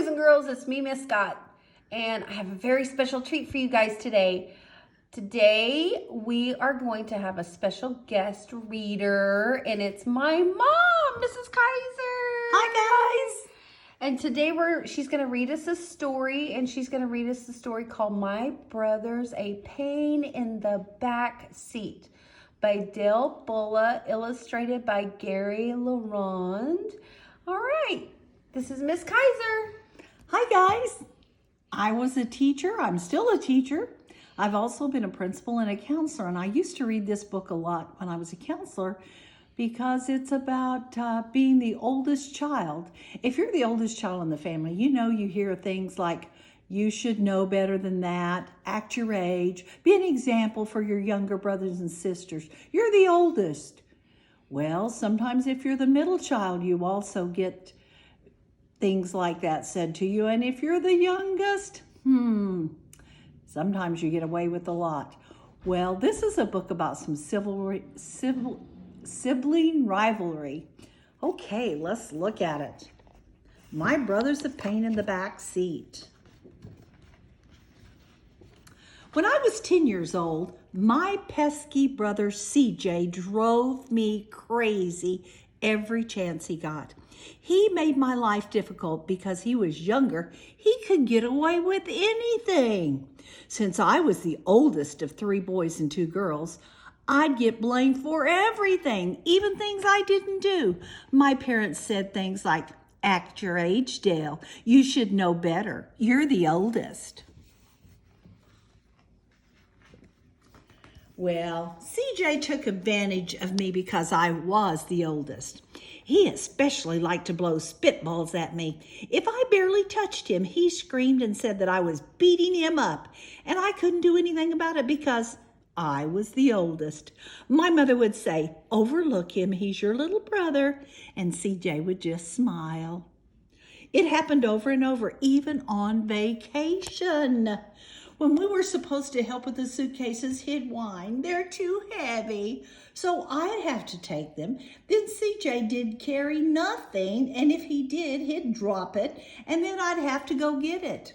and girls, it's me, Miss Scott, and I have a very special treat for you guys today. Today, we are going to have a special guest reader, and it's my mom, Mrs. Kaiser. Hi, guys. And today, she's going to read us a story, and she's going to read us a story called My Brother's a Pain in the Back Seat by Dale Bulla, illustrated by Gary Laurent. All right, this is Miss Kaiser. Hi, guys. I was a teacher. I'm still a teacher. I've also been a principal and a counselor, and I used to read this book a lot when I was a counselor because it's about being the oldest child. If you're the oldest child in the family, you hear things like, you should know better than that, act your age, be an example for your younger brothers and sisters. You're the oldest. Well, sometimes if you're the middle child, you also get things like that said to you. And if you're the youngest, sometimes you get away with a lot. Well, this is a book about some sibling rivalry. Okay, let's look at it. My Brother's a Pain in the Back Seat. When I was 10 years old, my pesky brother CJ drove me crazy every chance he got. He made my life difficult because he was younger. He could get away with anything. Since I was the oldest of 3 boys and 2 girls, I'd get blamed for everything, even things I didn't do. My parents said things like, act your age, Dale. You should know better. You're the oldest. Well, CJ took advantage of me because I was the oldest. He especially liked to blow spitballs at me. If I barely touched him, he screamed and said that I was beating him up, and I couldn't do anything about it because I was the oldest. My mother would say, overlook him, he's your little brother, and CJ would just smile. It happened over and over, even on vacation. When we were supposed to help with the suitcases, he'd whine, they're too heavy. So I'd have to take them. Then CJ did carry nothing, and if he did, he'd drop it, and then I'd have to go get it.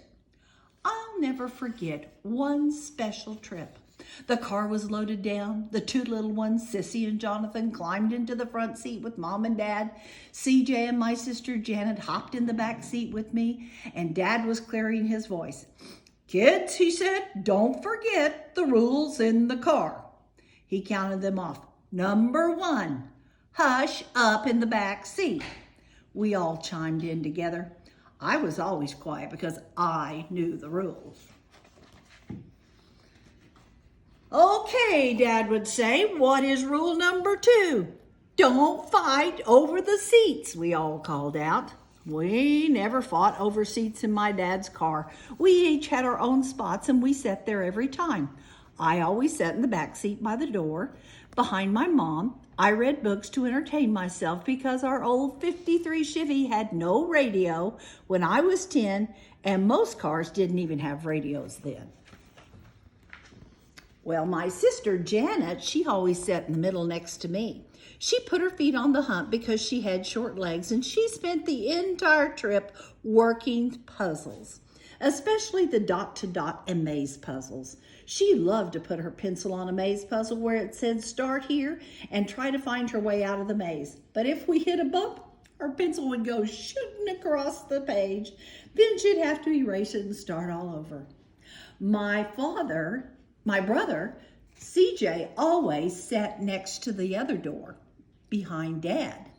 I'll never forget one special trip. The car was loaded down. The 2 little ones, Sissy and Jonathan, climbed into the front seat with Mom and Dad. CJ and my sister Janet hopped in the back seat with me, and Dad was clearing his voice. Kids, he said, don't forget the rules in the car. He counted them off. Number 1, hush up in the back seat. We all chimed in together. I was always quiet because I knew the rules. Okay, Dad would say, what is rule number 2? Don't fight over the seats, we all called out. We never fought over seats in my dad's car. We each had our own spots and we sat there every time. I always sat in the back seat by the door. Behind my mom, I read books to entertain myself because our old 53 Chevy had no radio when I was 10, and most cars didn't even have radios then. Well, my sister Janet, she always sat in the middle next to me. She put her feet on the hump because she had short legs, and she spent the entire trip working puzzles, especially the dot-to-dot and maze puzzles. She loved to put her pencil on a maze puzzle where it said start here and try to find her way out of the maze. But if we hit a bump, her pencil would go shooting across the page. Then she'd have to erase it and start all over. My brother, CJ, always sat next to the other door behind Dad,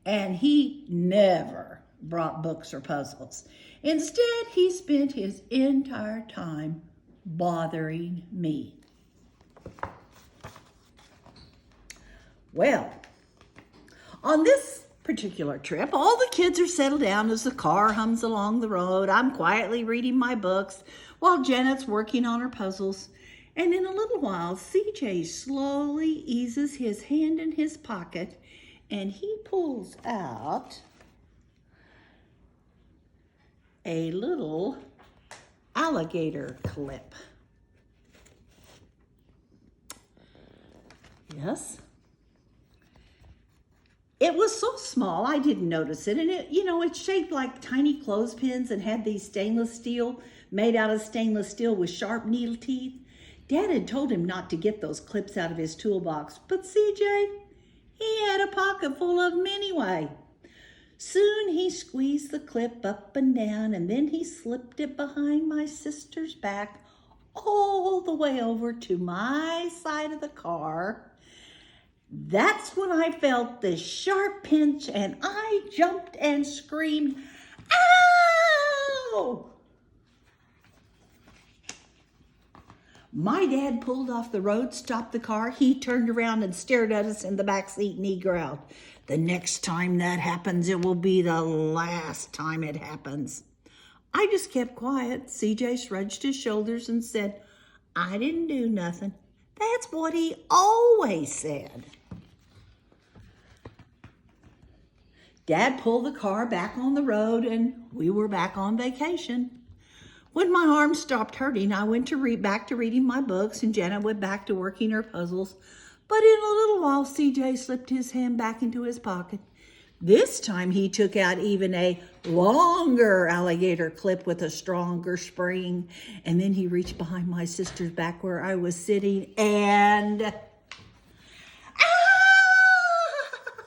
and he never brought books or puzzles. Instead, he spent his entire time bothering me. Well, on this particular trip, all the kids are settled down as the car hums along the road. I'm quietly reading my books while Janet's working on her puzzles. And in a little while, CJ slowly eases his hand in his pocket and he pulls out a little alligator clip. Yes. It was so small, I didn't notice it. And it's shaped like tiny clothespins and had these made out of stainless steel with sharp needle teeth. Dad had told him not to get those clips out of his toolbox, but CJ, he had a pocket full of them anyway. Soon he squeezed the clip up and down, and then he slipped it behind my sister's back all the way over to my side of the car. That's when I felt this sharp pinch, and I jumped and screamed, "Ow!" My dad pulled off the road, stopped the car. He turned around and stared at us in the back seat, and he growled, "The next time that happens, it will be the last time it happens." I just kept quiet. CJ shrugged his shoulders and said, "I didn't do nothing." That's what he always said. Dad pulled the car back on the road, and we were back on vacation. When my arm stopped hurting, I went back to reading my books, and Janet went back to working her puzzles. But in a little while, CJ slipped his hand back into his pocket. This time he took out even a longer alligator clip with a stronger spring. And then he reached behind my sister's back where I was sitting and...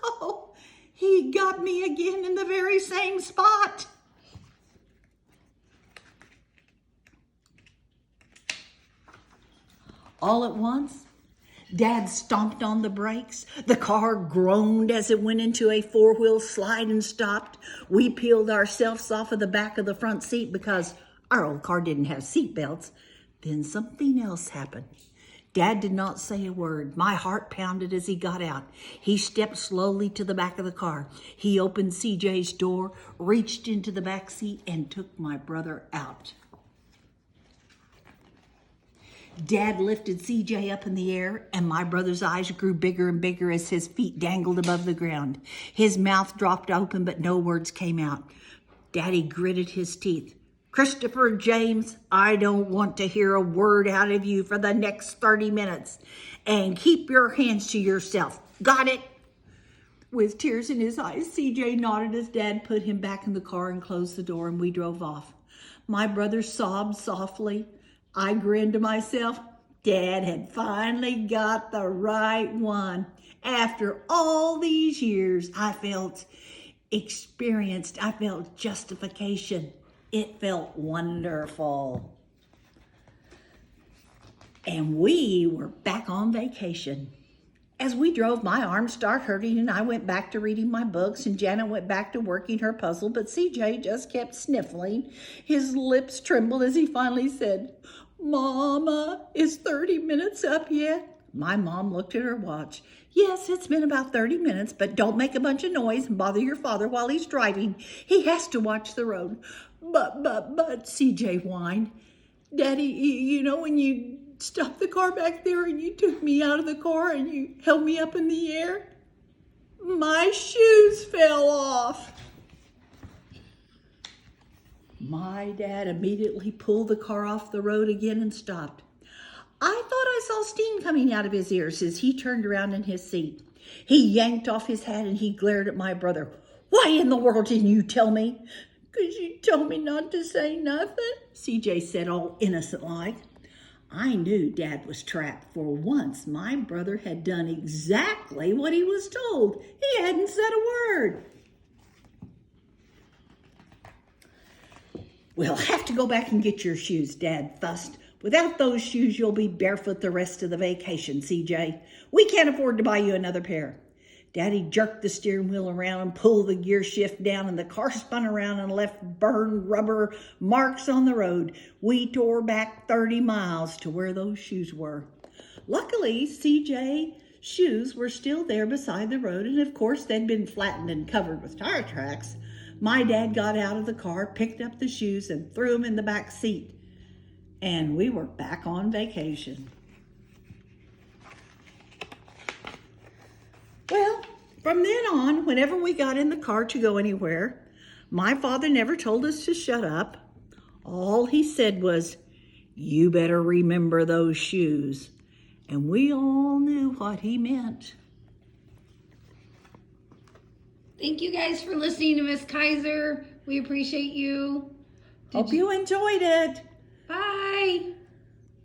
Ow! He got me again in the very same spot. All at once, Dad stomped on the brakes. The car groaned as it went into a four-wheel slide and stopped. We peeled ourselves off of the back of the front seat because our old car didn't have seat belts. Then something else happened. Dad did not say a word. My heart pounded as he got out. He stepped slowly to the back of the car. He opened CJ's door, reached into the back seat, and took my brother out. Dad lifted CJ up in the air, and my brother's eyes grew bigger and bigger as his feet dangled above the ground. His mouth dropped open, but no words came out. Daddy gritted his teeth. "Christopher James, I don't want to hear a word out of you for the next 30 minutes. And keep your hands to yourself. Got it?" With tears in his eyes, CJ nodded as Dad put him back in the car and closed the door, and we drove off. My brother sobbed softly. I grinned to myself. Dad had finally got the right one. After all these years, I felt experienced. I felt justification. It felt wonderful. And we were back on vacation. As we drove, my arms started hurting, and I went back to reading my books, and Janet went back to working her puzzle, but CJ just kept sniffling. His lips trembled as he finally said, "Mama, is 30 minutes up yet?" My mom looked at her watch. "Yes, it's been about 30 minutes, but don't make a bunch of noise and bother your father while he's driving. He has to watch the road." But, CJ whined. "Daddy, when you stopped the car back there and you took me out of the car and you held me up in the air, my shoes fell off." My dad immediately pulled the car off the road again and stopped. I thought I saw steam coming out of his ears as he turned around in his seat. He yanked off his hat and he glared at my brother. "Why in the world didn't you tell me?" "'Cause you told me not to say nothing," CJ said, all innocent-like. I knew Dad was trapped. For once, my brother had done exactly what he was told. He hadn't said a word. "We'll have to go back and get your shoes," Dad fussed. "Without those shoes, you'll be barefoot the rest of the vacation, CJ. We can't afford to buy you another pair." Daddy jerked the steering wheel around and pulled the gear shift down, and the car spun around and left burned rubber marks on the road. We tore back 30 miles to where those shoes were. Luckily, CJ's shoes were still there beside the road, and of course they'd been flattened and covered with tire tracks. My dad got out of the car, picked up the shoes, and threw them in the back seat. And we were back on vacation. Well, from then on, whenever we got in the car to go anywhere, my father never told us to shut up. All he said was, "You better remember those shoes." And we all knew what he meant. Thank you guys for listening to Miss Kaiser. We appreciate you. Hope you enjoyed it.